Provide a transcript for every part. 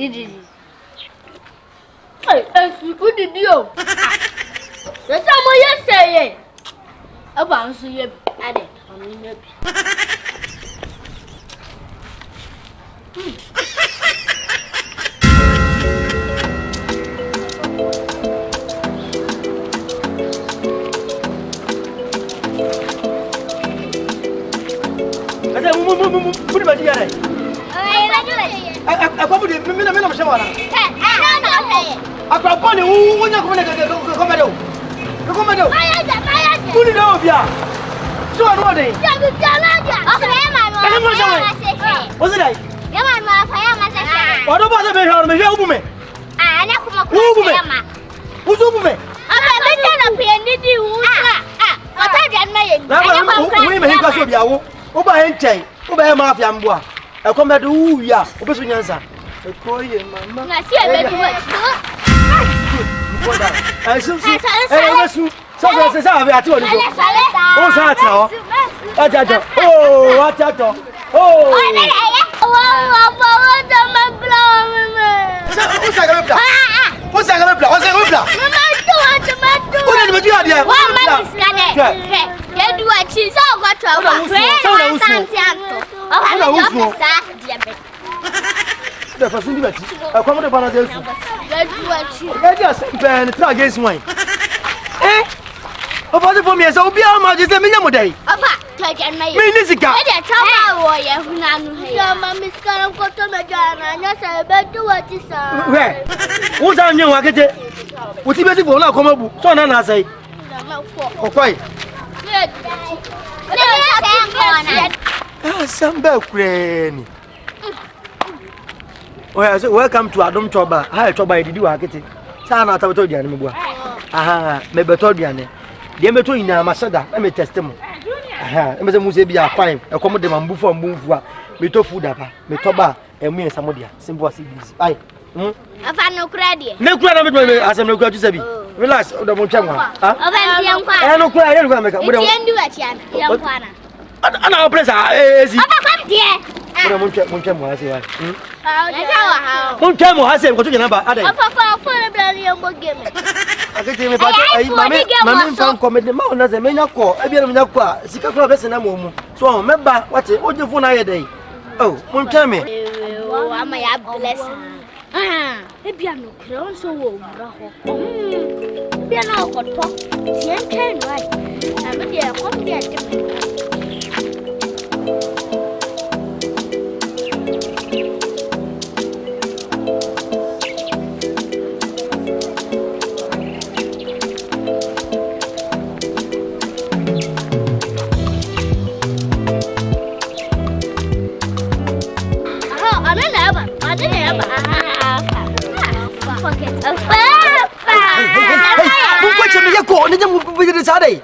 Hey, who did you? That's how you say. About so you added. Put my dear. I come with the minimum of shower. I got money who won't come to put it over. So I'm ready. What's it? What about the man? Woman? Who's a woman? I'm Mafia. I come back to ya. Open your answer. I call you, Mamma. I see a baby. I should say, I was so I told you. Oh, Sato. Oh, what that? Oh, what's on you, Akete? What's the best for now? Come up, so I say. Oh, quite. Some bell crane. Well, welcome to Adam Choba. I trouble did you, Akete? Sana, I told you, aha, maybe told you. The metro in Masada, let me test them. Aha, Mr. Musebia, fine. I come with them and move from move. Me to food up, me toba, and me and Samodia. Simple as it is. I found no credit. No credit, as I'm no credit to say. Relax, the Monchama. I don't cry, I don't make up. We don't do it, young one. And our place is Monchamo, I say. Monchamo, I say, what you number? I get him about my son commit the mountain as a maniacal. I be a maniacal. Sika Club in a moment. So remember what you phone I day. Oh, Monchame. Oh, I'm my blessing. Maybe I'm no crown so old. Be an awkward talk. See, I'm trying right. I'm a dear, come here. Sorry.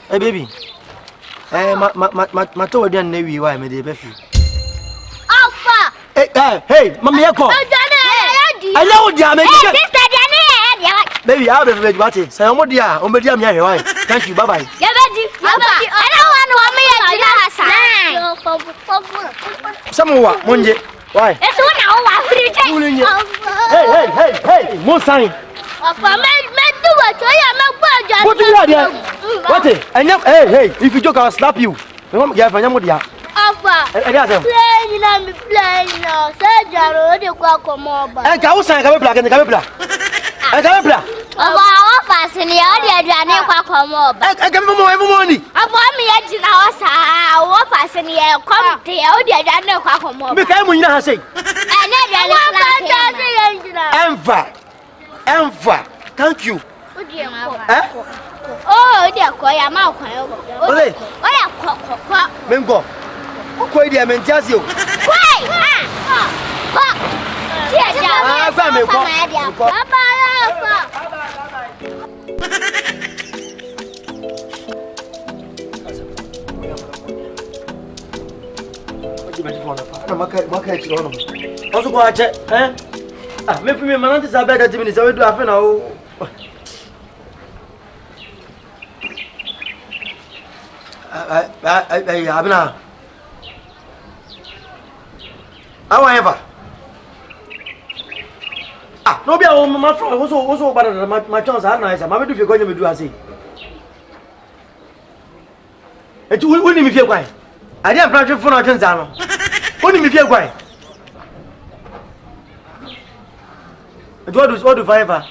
Hey, baby. My toe didn't know you. I made a baby. Hey, Mamma, I know, baby, I'll be ready. What is so dear? Oh, thank you. Bye bye. Someone, Monday. Why? Hey, more sign. What do you do? What? Hey, if you joke, I'll slap you. I won't get a modia. I can't say a black and a black. I can't black. Oh, fascinating. I can more every morning. I want me at house. I want fascinating. Come to the other became when I say, Enva. Thank you. Oh, dear, Koya Malcolm. Mengo. Quite the Mentazio. Also, go check, eh? Maybe my aunt is a better to me. So we do have now. I have now. However, no be a my friend also better my chance are nice. I'm going to go to do as he. And you wouldn't me feel quiet. I didn't project for our Tanzano. Wouldn't me feel quiet. And what do forever?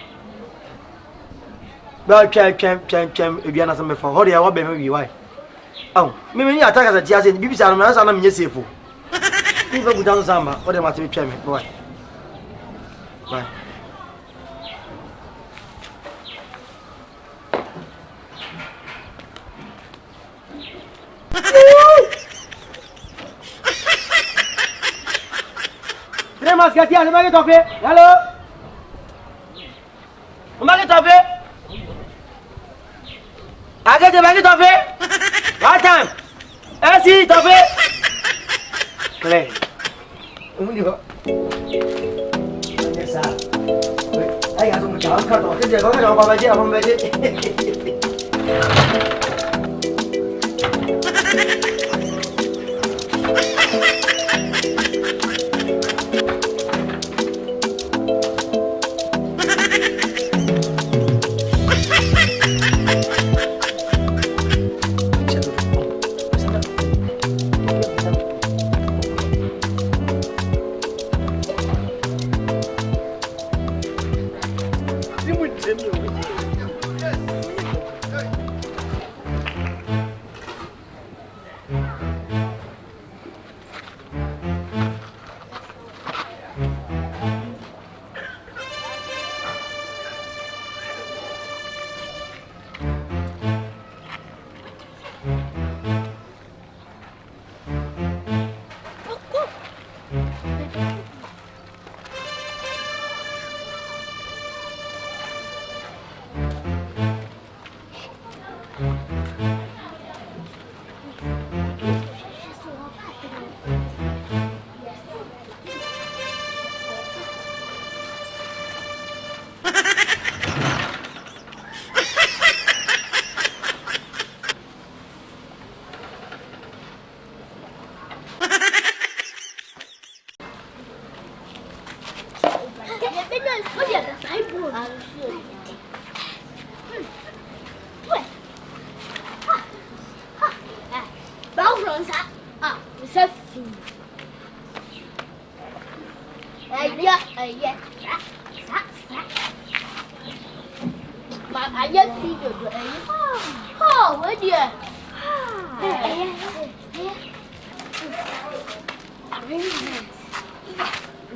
Well, champ, if you're not some before, how do you want baby? Why? Oh, maybe you attack as a jazz and BBC and I'm yes, for. People go down summer, what they must be chairman. Why? Bye. Mas get here, make it off it. Hello? Make it off it. Akete, make it off it. Right time. AC, off it. Clear. Yes, sir. I got some job cut off. This is going to go by the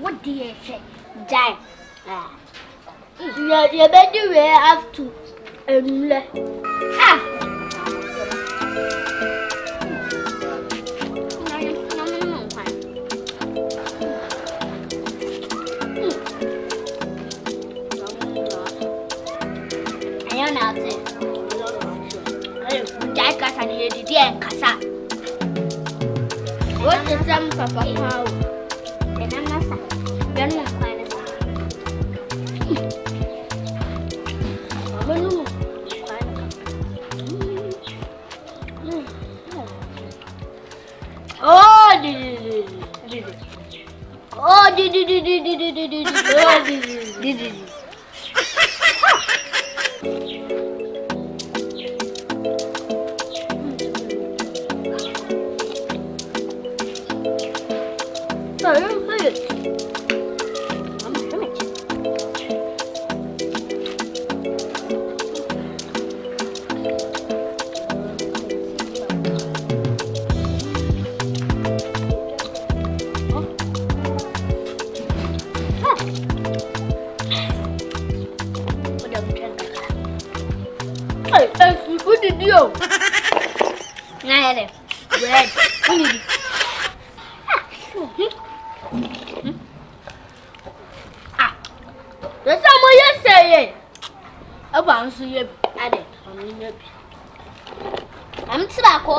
What do you say? Die. You better we have to what is some papa cow? And I'm not fine. Oh, what did you? Red. That's what you say. I want to see you. I'm tobacco.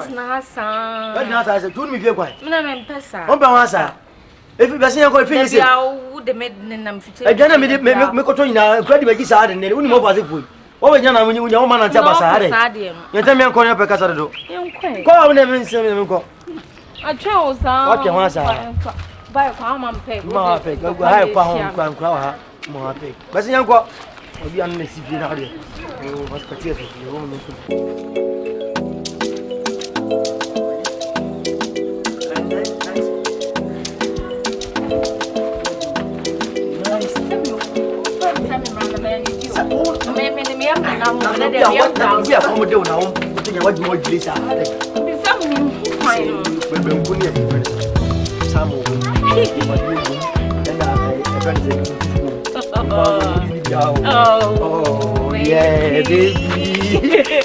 Nasa. But now I said, "Do me feel quiet." I'm pesa. Open one, sir. If you say go finish it. Wo de me nenam fiti. Agana me ko to nyina kwadi bagi saa de ne woni mo fa se fu. Wo be nyana munyi wo ma na ntia ba saa de. Yenta me ko ne pe kasa do. Yenkwe. Ko wo ne me nsem me ko. Atwa o saa. What ho saa. Bai kwa ma mpe. Ma pe go ha pa ho kwa ha. Mo pe. Basi nyanko. Obi an ne si bi na de. O mas patia se wo me ko. We are from the now. What more delays are there? Oh, yeah, baby.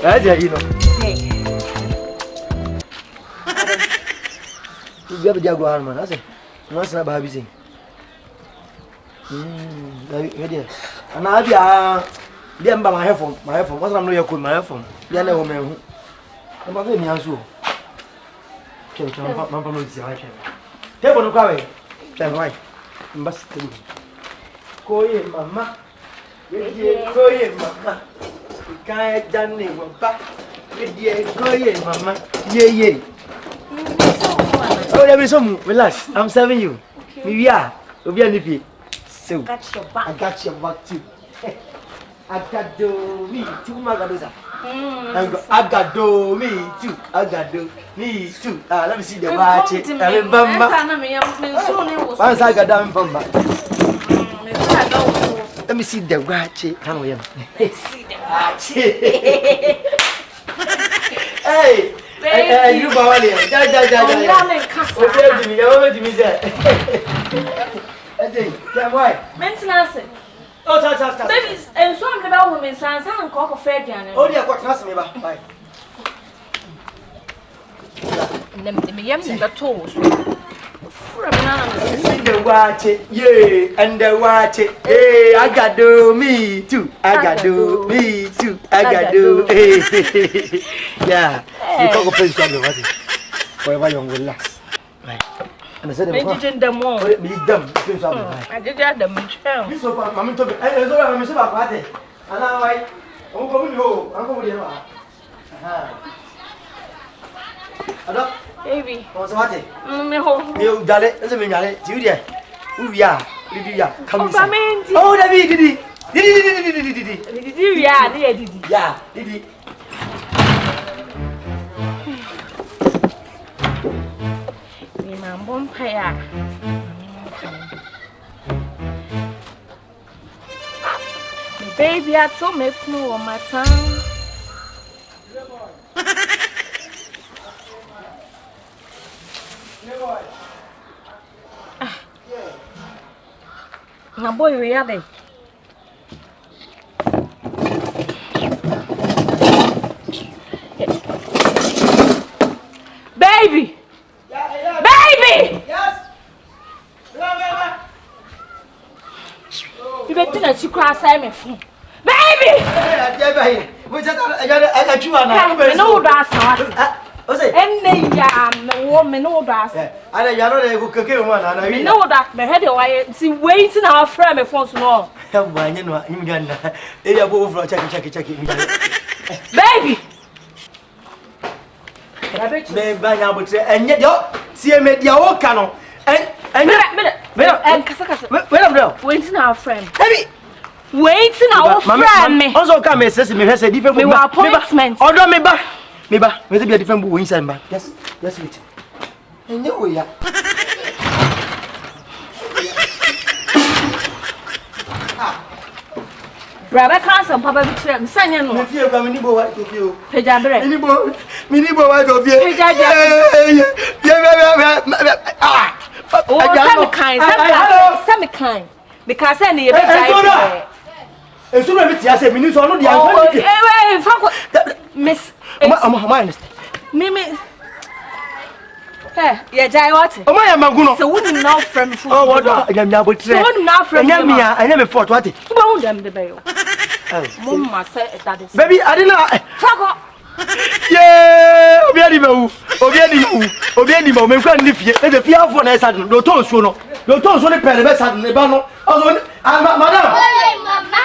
That's you know. You have a jaguar, man. I say, what's not baby? And I be my headphone. What's I'm not my headphone. Yeah, no man. I'm not going to answer. Table no carry. Tell why. Must go in, mamma. Go in, mamma. You can't done it. Back. Go in, mamma. Yeah. Oh, there is some. Relax. I'm serving you. Maybe we'll be on so I got your back too. I got do me too, Magadoza. I got do me too. I got do me too. Let me see the watch. Once I got down from back. Let me see the watch. Hey, you Bawali. Maintenance. Oh, ta. Baby, and so I'm about women, sans and cock of fair gun. Oh, dear, what trust me back. Bye. Me yam the toes. The watch, yeah, and the watch, hey, I got do me too. I got do me too. I got do, hey, yeah. You can't go play something, what is it? Forever young will last. And I said, them more. Me them, I did that them. This was my mamma told me, I was all I'm about it. And now I won't come with you. I'm going to Adopt, baby. what's what it? You got it, doesn't mean that. Julia, who we are, Lydia, come on. Oh, that did it. Yeah, did it. Bonfire. Baby, I told me no on my tongue. My boy, really. Baby! Baby! Yes! You better not you cry, Simon. Baby! I got you I know that's and woman, no that's I know cook one. I know that my head away. See, waiting our friend before small. Why, you know, I'm gonna go over check. Baby! And yet, you see, I made your own canon. And waiting our friend. Waiting our friend. Also, come and say, me has a different appointment. Oh, don't me back. Maybe a different book inside back. Yes, wait. And you will. Brother, can't Papa be trim, send you. If you come, Minibo, what to you? Pejabre. Minibo, what of you? Some kind. Because I need a as soon as I say, minutes or not, Miss, I'm Mimi. Yeah, Jai, what? Oh, my Maguno. So wouldn't know from food. Oh, what? I am now, but not from me. I never fought what it. Who them the bail? Mama said that is. Baby, I didn't know. Fuck. Yeah, Obianimo, make one live here. The fear for us, no toast, you know. You don't so the pen best at the banner. Also, madam. Mama. Mama. Mama.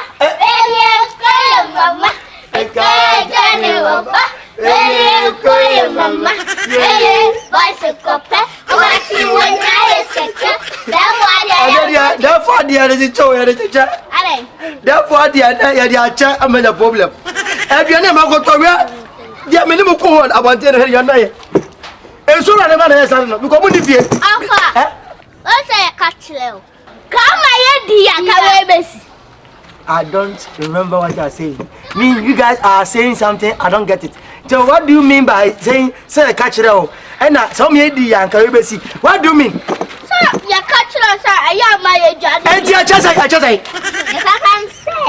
Therefore, there is a show. Therefore, there I'm a problem. If you never go to where the minimum call about your night. And so I never has something because when you What's a catch you? Come, my dear, I don't remember what you are saying. You guys are saying something, I don't get it. So what do you mean by saying say catch it? And some lady and Caribbean. What do you mean? Sir, you catch it, sir. I am my judge. And I just say. If I can say.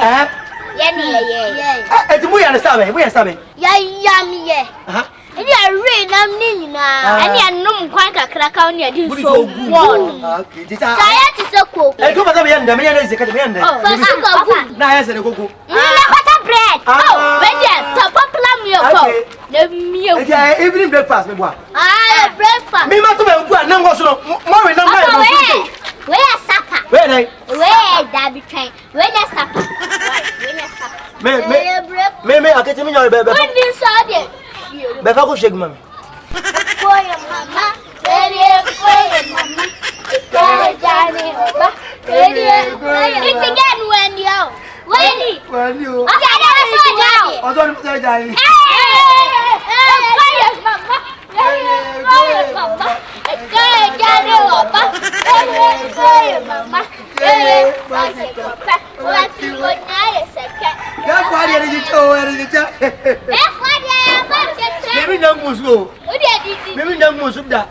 Yeah. It's we understand me. We understand me. Yeah. And you are reading, I'm Nina. And you are no quite a crack on your dish. So, okay. This is so cool. I come as a man, the man is a man. Oh, now I said a cocoa. What a bread. Oh, when you top up lamb, the meal. Evening breakfast, me boy. Ah, breakfast. Me must have one number so more than where supper? Where Daddy train? Where the supper? Me, I get me your baby. When you saw it. Before go shake mama. Mama. It's again when you. Okay, I don't say that. Maybe young must go. Maybe young must have that.